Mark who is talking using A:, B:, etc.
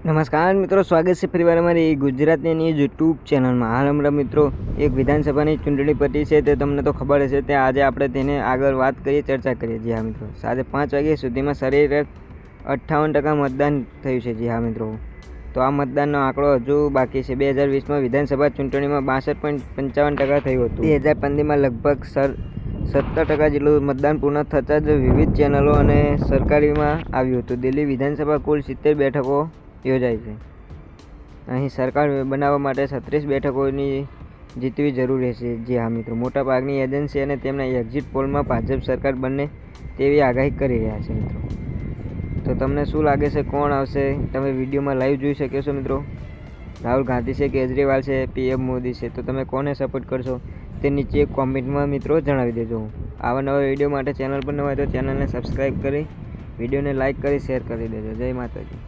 A: નમસ્કાર મિત્રો, સ્વાગત છે ફરીવાર અમારી ગુજરાતની યુટ્યુબ ચેનલમાં. હાલ હમણાં મિત્રો એક વિધાનસભાની ચૂંટણી પતી છે તે તમને તો ખબર હશે. તે આજે આપણે તેને આગળ વાત કરીએ, ચર્ચા કરીએ. જી હા મિત્રો, સાંજે 5 વાગ્યા સુધીમાં સરેરાશ 58% મતદાન થયું છે. જી હા મિત્રો, તો આ મતદાનનો આંકડો હજુ બાકી છે. 2020માં વિધાનસભા ચૂંટણીમાં 62.55% થયું હતું. 2015માં લગભગ 17% જેટલું મતદાન પૂર્ણ થતાં જ વિવિધ ચેનલો અને સરકારીમાં આવ્યું હતું. દિલ્હી વિધાનસભા કુલ 70 બેઠકો યોજાય છે. અહીં સરકાર બનાવવા માટે 36 બેઠકોની જીતવી જરૂરી છે. જી હા મિત્રો, મોટાભાગની એજન્સી અને તેમના એક્ઝિટ પોલમાં ભાજપ સરકાર બને તેવી આગાહી કરી રહ્યા છે મિત્રો. તો તમને શું લાગે છે, કોણ આવશે? તમે વિડીયોમાં લાઈવ જોઈ શકો છો મિત્રો. રાહુલ ગાંધી છે, કેજરીવાલ છે, PM મોદી છે. તો તમે કોને સપોર્ટ કરશો તે નીચે કોમેન્ટમાં મિત્રો જણાવી દેજો. આવા નવા વિડીયો માટે ચેનલ પર નવા હોય તો ચેનલને સબસ્ક્રાઈબ કરી વિડીયોને લાઈક કરી શેર કરી દેજો. જય માતાજી.